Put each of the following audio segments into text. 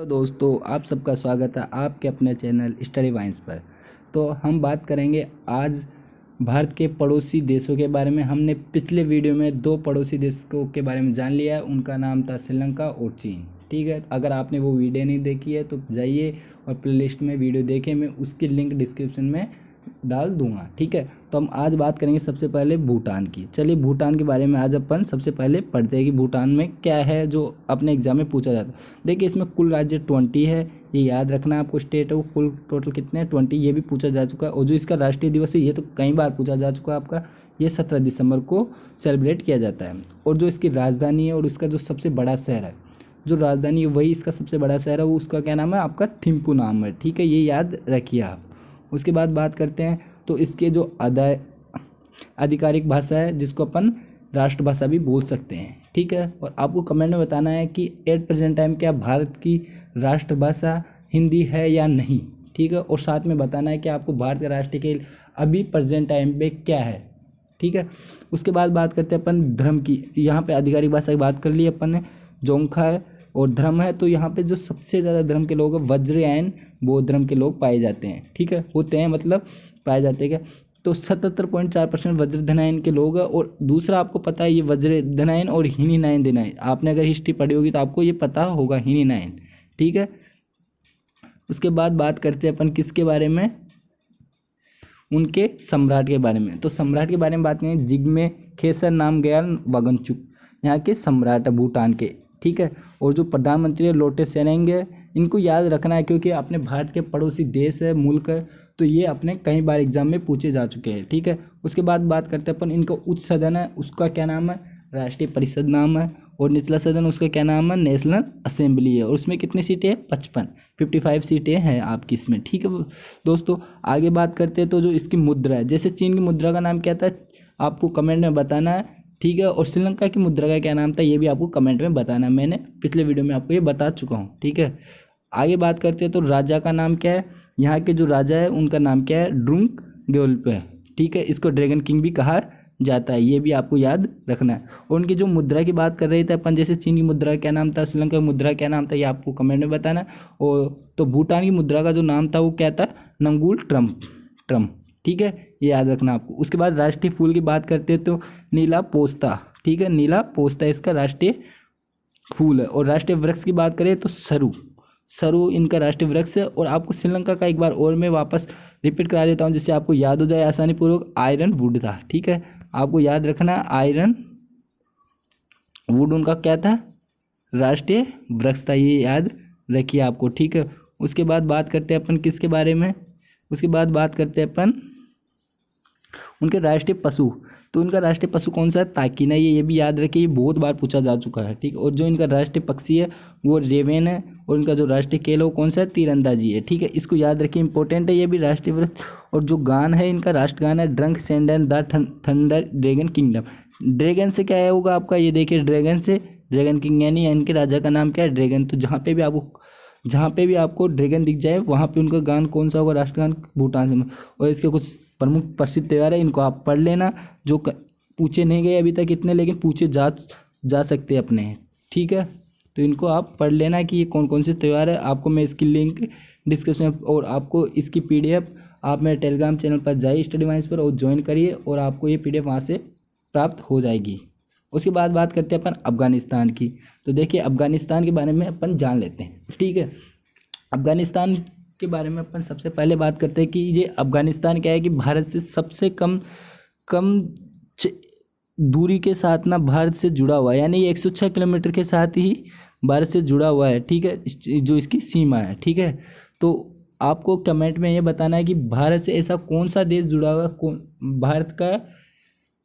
तो दोस्तों आप सबका स्वागत है आपके अपने चैनल स्टडी वाइन्स पर। तो हम बात करेंगे आज भारत के पड़ोसी देशों के बारे में। हमने पिछले वीडियो में दो पड़ोसी देशों के बारे में जान लिया है, उनका नाम था श्रीलंका और चीन। ठीक है, अगर आपने वो वीडियो नहीं देखी है तो जाइए और प्लेलिस्ट में वीडियो देखें, मैं उसकी लिंक डिस्क्रिप्शन में डाल दूंगा। ठीक है, तो हम आज बात करेंगे सबसे पहले भूटान की। चलिए भूटान के बारे में आज अपन सबसे पहले पढ़ते हैं कि भूटान में क्या है जो अपने एग्जाम में पूछा जाता है। देखिए इसमें कुल राज्य 20 है, ये याद रखना आपको। स्टेट है वो कुल टोटल कितने हैं 20, ये भी पूछा जा चुका है। और जो इसका राष्ट्रीय दिवस है ये तो कई बार पूछा जा चुका है आपका, ये 17 दिसंबर को सेलिब्रेट किया जाता है। और जो इसकी राजधानी है और इसका जो सबसे बड़ा शहर है, जो राजधानी है वही इसका सबसे बड़ा शहर है, वो उसका क्या नाम है आपका थिम्पू नाम है। ठीक है, ये याद रखिए आप। उसके बाद बात करते हैं तो इसके जो आधिकारिक भाषा है जिसको अपन राष्ट्रभाषा भी बोल सकते हैं। ठीक है, और आपको कमेंट में बताना है कि एट प्रेजेंट टाइम क्या भारत की राष्ट्रभाषा हिंदी है या नहीं। ठीक है, और साथ में बताना है कि आपको भारत का राष्ट्रीय खेल अभी प्रेजेंट टाइम पे क्या है। ठीक है, उसके बाद बात करते हैं अपन धर्म की। यहाँ पे आधिकारिक भाषा की बात कर ली अपन ने, जोंखा है और धर्म है। तो यहाँ पे जो सबसे ज़्यादा धर्म के लोग हैं वज्रयान बौद्ध धर्म के लोग पाए जाते हैं। ठीक है, होते हैं मतलब पाए जाते हैं क्या, तो 77.4% वज्रधनायन के लोग हैं। और दूसरा आपको पता है ये वज्रधनायन और हीनीनायन देनायन, आपने अगर हिस्ट्री पढ़ी होगी तो आपको ये पता होगा हीनीनायन। ठीक है, उसके बाद बात करते हैं अपन किसके बारे में, उनके सम्राट के बारे में। तो सम्राट के बारे में बात करें, जिग्मे खेसर नामग्याल वांगचुक यहाँ के सम्राट है भूटान के। ठीक है, और जो प्रधानमंत्री है लोटे त्शेरिंग है, इनको याद रखना है क्योंकि अपने भारत के पड़ोसी देश है, मुल्क है, तो ये अपने कई बार एग्जाम में पूछे जा चुके हैं। ठीक है, उसके बाद बात करते हैं अपन इनका उच्च सदन है उसका क्या नाम है, राष्ट्रीय परिषद नाम है। और निचला सदन उसका क्या नाम है, नेशनल असेंबली है। और उसमें कितनी सीटें हैं 55 सीटें हैं आपकी इसमें। ठीक है दोस्तों, आगे बात करते हैं तो जो इसकी मुद्रा है, जैसे चीन की मुद्रा का नाम क्या था आपको कमेंट में बताना है। ठीक है, और श्रीलंका की मुद्रा का क्या नाम था ये भी आपको कमेंट में बताना है, मैंने पिछले वीडियो में आपको ये बता चुका हूँ। ठीक है, आगे बात करते हैं तो राजा का नाम क्या है, यहाँ के जो राजा है उनका नाम क्या है, ड्रुंग ग्योल्प है। ठीक है, इसको ड्रैगन किंग भी कहा जाता है, ये भी आपको याद रखना है। और उनकी जो मुद्रा की बात कर रहे थे अपन, जैसे चीन की मुद्रा क्या नाम था, श्रीलंका की मुद्रा क्या नाम था, ये आपको कमेंट में बताना। और तो भूटान की मुद्रा का जो नाम था वो क्या था, नंगुल ट्रम। ठीक है, ये याद रखना आपको। उसके बाद राष्ट्रीय फूल की बात करते हैं तो नीला पोस्ता। ठीक है, नीला पोस्ता इसका राष्ट्रीय फूल है। और राष्ट्रीय वृक्ष की बात करें तो सरू इनका राष्ट्रीय वृक्ष है। और आपको श्रीलंका का एक बार और मैं वापस रिपीट करा देता हूँ जिससे आपको याद हो जाए आसानी पूर्वक, आयरन वुड था। ठीक है, आपको याद रखना आयरन वुड उनका क्या था, राष्ट्रीय वृक्ष था, ये याद रखिए आपको। ठीक है, उसके बाद बात करते हैं अपन किसके बारे में, उसके बाद बात करते हैं अपन उनके राष्ट्रीय पशु। तो उनका राष्ट्रीय पशु कौन सा है, ताकिना, ये भी याद रखिए, ये बहुत बार पूछा जा चुका है। ठीक, और जो इनका राष्ट्रीय पक्षी है वो रेवेन है। और इनका जो राष्ट्रीय खेल है वो कौन सा है, तीरंदाजी है। ठीक है, इसको याद रखिए, इंपॉर्टेंट है ये भी राष्ट्रीय वृक्ष। और जो गान है इनका राष्ट्र गान है Druk Tsendhen the thunder dragon kingdom. Dragon से क्या है होगा आपका, ये देखिए ड्रैगन से ड्रैगन किंग, यानी इनके राजा का नाम क्या है, ड्रैगन। तो जहाँ पे भी आपको ड्रैगन दिख जाए वहाँ पे उनका गान कौन सा होगा, राष्ट्रगान भूटान से। और इसके कुछ प्रमुख प्रसिद्ध त्यौहार है, इनको आप पढ़ लेना, जो पूछे नहीं गए अभी तक इतने, लेकिन पूछे जा सकते हैं अपने। ठीक है, तो इनको आप पढ़ लेना कि ये कौन कौन से त्यौहार है। आपको मैं इसकी लिंक डिस्क्रिप्शन में, और आपको इसकी PDF आप मेरे टेलीग्राम चैनल पर जाइए स्टडी वाइन्स पर और ज्वाइन करिए, और आपको ये PDF वहाँ से प्राप्त हो जाएगी। उसके बाद बात करते हैं अपन अफगानिस्तान की। तो देखिए अफगानिस्तान के बारे में अपन जान लेते हैं। ठीक है, अफगानिस्तान के बारे में अपन सबसे पहले बात करते हैं कि ये अफगानिस्तान क्या है कि भारत से सबसे कम दूरी के साथ ना भारत से जुड़ा हुआ है, यानी ये 106 किलोमीटर के साथ ही भारत से जुड़ा हुआ है। ठीक है, जो इसकी सीमा है। ठीक है, तो आपको कमेंट में ये बताना है कि भारत से ऐसा कौन सा देश जुड़ा हुआ है,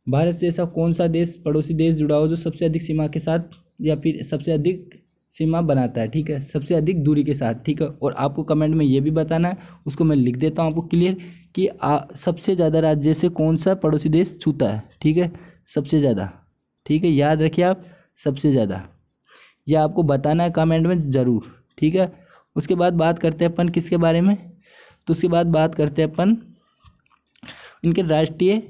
भारत से ऐसा कौन सा देश पड़ोसी देश जुड़ा हुआ जो सबसे अधिक सीमा के साथ या फिर सबसे अधिक सीमा बनाता है। ठीक है, सबसे अधिक दूरी के साथ। ठीक है, और आपको कमेंट में ये भी बताना है, उसको मैं लिख देता हूँ आपको क्लियर कि सबसे ज़्यादा राज्य से कौन सा पड़ोसी देश छूता है। ठीक है, सबसे ज़्यादा। ठीक है, याद रखिए आप, सबसे ज़्यादा, यह आपको बताना है कमेंट में ज़रूर। ठीक है, उसके बाद बात करते हैं अपन किसके बारे में, तो उसके बाद बात करते हैं अपन इनके राष्ट्रीय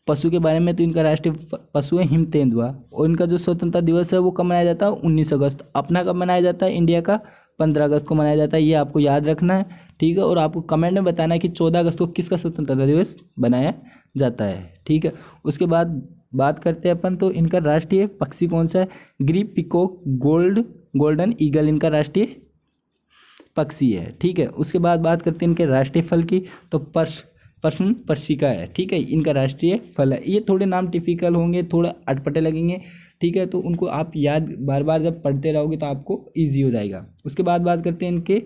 पशु के बारे में। तो इनका राष्ट्रीय पशु है हिम तेंदुआ। और इनका जो स्वतंत्रता दिवस है वो कब मनाया जाता है, 19 अगस्त। अपना कब मनाया जाता है इंडिया का, 15 अगस्त को मनाया जाता है, ये आपको याद रखना है, ठीक है। और आपको कमेंट में बताना है कि 14 अगस्त को किसका स्वतंत्रता दिवस बनाया जाता है, ठीक है। उसके बाद बात करते हैं अपन, तो इनका राष्ट्रीय पक्षी कौन सा है? ग्री पिकॉक गोल्डन ईगल इनका राष्ट्रीय पक्षी है, ठीक है। उसके बाद बात करते हैं इनके राष्ट्रीय फल की, तो पर्सन पर्सिका है, ठीक है, इनका राष्ट्रीय फल है। ये थोड़े नाम टिपिकल होंगे, थोड़ा अटपटे लगेंगे, ठीक है, तो उनको आप याद बार बार जब पढ़ते रहोगे तो आपको ईजी हो जाएगा। उसके बाद बात करते हैं इनके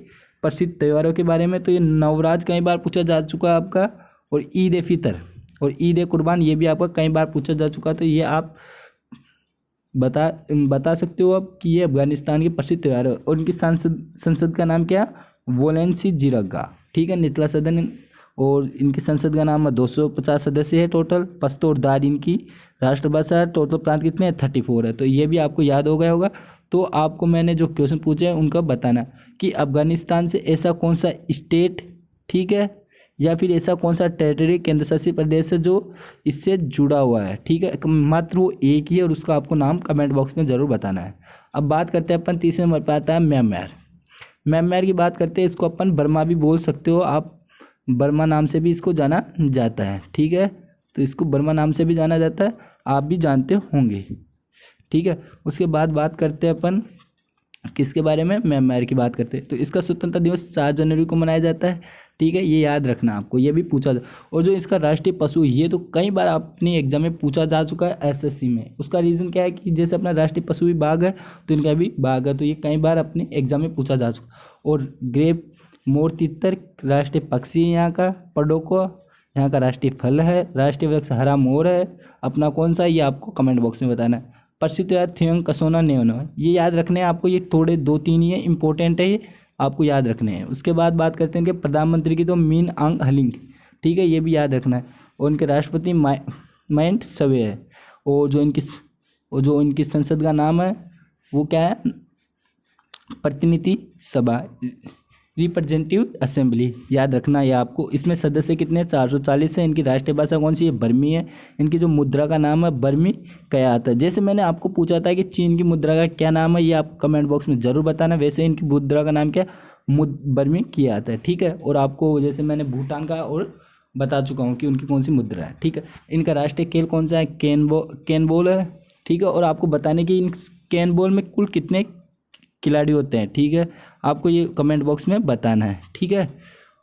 प्रसिद्ध त्योहारों के बारे में, तो ये नवराज कई बार पूछा जा चुका है आपका, और ईद ए फितर और ईद ए कुर्बान ये भी आपका कई बार पूछा जा चुका है, तो ये आप बता सकते हो अब कि ये अफगानिस्तान के प्रसिद्ध त्यौहार है। और इनकी संसद का नाम क्या? वोलेंसी जिरगा, ठीक है, निचला सदन। और इनकी संसद का नाम 250 सदस्य है टोटल। पश्तो और दारी इनकी राष्ट्रभाषा है। टोटल प्रांत कितने हैं? 34 है, तो ये भी आपको याद हो गया होगा। तो आपको मैंने जो क्वेश्चन पूछे हैं उनका बताना कि अफगानिस्तान से ऐसा कौन सा स्टेट, ठीक है, या फिर ऐसा कौन सा टेरिटरी केंद्र शासित प्रदेश है जो इससे जुड़ा हुआ है, ठीक है, मात्र वो एक ही है, और उसका आपको नाम कमेंट बॉक्स में ज़रूर बताना है। अब बात करते हैं अपन तीसरे नंबर पर आता है म्यांमार की बात करते हैं। इसको अपन बर्मा भी बोल सकते हो आप, बर्मा नाम से भी इसको जाना जाता है, ठीक है, तो इसको बर्मा नाम से भी जाना जाता है, आप भी जानते होंगे, ठीक है। उसके बाद बात करते हैं अपन किसके बारे में? म्यांमार की बात करते हैं। तो इसका स्वतंत्रता दिवस 4 जनवरी को मनाया जाता है, ठीक है, ये याद रखना आपको, ये भी पूछा जा। और जो इसका राष्ट्रीय पशु, ये तो कई बार अपनी एग्जाम में पूछा जा चुका है एसएससी में। उसका रीज़न क्या है कि जैसे अपना राष्ट्रीय पशु भी बाघ है, तो इनका भी बाघ है, तो ये कई बार अपने एग्जाम में पूछा जा चुका। और ग्रे मोर तितर राष्ट्रीय पक्षी है यहाँ का। पडोको यहाँ का राष्ट्रीय फल है। राष्ट्रीय वृक्ष हरा मोर है। अपना कौन सा है ये आपको कमेंट बॉक्स में बताना है। प्रसिद्ध त्योहार थियंग कसोना नेओनो, ये याद रखने हैं आपको, ये थोड़े 2-3 ही है, इंपॉर्टेंट है, ये आपको याद रखने हैं। उसके बाद बात करते हैं कि प्रधानमंत्री की, तो मीन आंग हलिंग, ठीक है, ये भी याद रखना है। और उनके राष्ट्रपति माइंट सवे है। और जो इनकी संसद का नाम है वो क्या है? प्रतिनिधि सभा, रिप्रेजेंटेटिव असेंबली, याद रखना है आपको। इसमें सदस्य कितने? 440 है। इनकी राष्ट्रीय भाषा कौन सी है? बर्मी है। इनकी जो मुद्रा का नाम है बर्मी क्या आता है। जैसे मैंने आपको पूछा था कि चीन की मुद्रा का क्या नाम है, ये आप कमेंट बॉक्स में ज़रूर बताना। वैसे इनकी मुद्रा का नाम क्या? बर्मी किया आता है, ठीक है। और आपको जैसे मैंने भूटान का और बता चुका हूँ कि उनकी कौन सी मुद्रा है, ठीक है। इनका राष्ट्रीय खेल कौन सा है? कैनबॉल है, ठीक है। और आपको बताने कि इन कैनबॉल में कुल कितने खिलाड़ी होते हैं, ठीक है, आपको ये कमेंट बॉक्स में बताना है, ठीक है।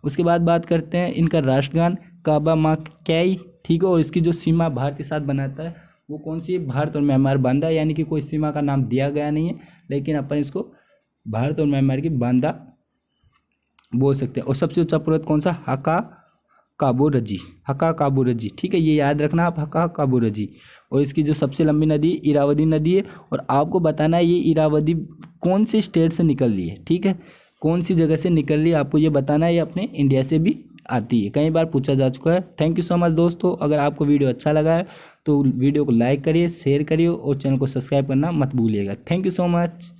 उसके बाद बात करते हैं इनका राष्ट्रगान काबा मा कैई, ठीक है। और इसकी जो सीमा भारत के साथ बनाता है वो कौन सी है? भारत और म्यांमार बांदा, यानी कि कोई सीमा का नाम दिया गया नहीं है, लेकिन अपन इसको भारत और म्यांमार की बांदा बोल सकते हैं। और सबसे ऊंचा पर्वत कौन सा? हका काबूरजी, ठीक है, ये याद रखना आप, हका काबूरजी। और इसकी जो सबसे लंबी नदी इरावदी नदी है। और आपको बताना है ये इरावदी कौन से स्टेट से निकल रही है, ठीक है, कौन सी जगह से निकल रही है, आपको ये बताना है। ये अपने इंडिया से भी आती है, कई बार पूछा जा चुका है। थैंक यू सो मच दोस्तों। अगर आपको वीडियो अच्छा लगा है तो वीडियो को लाइक करिए, शेयर करिए और चैनल को सब्सक्राइब करना मत भूलिएगा। Thank you so much.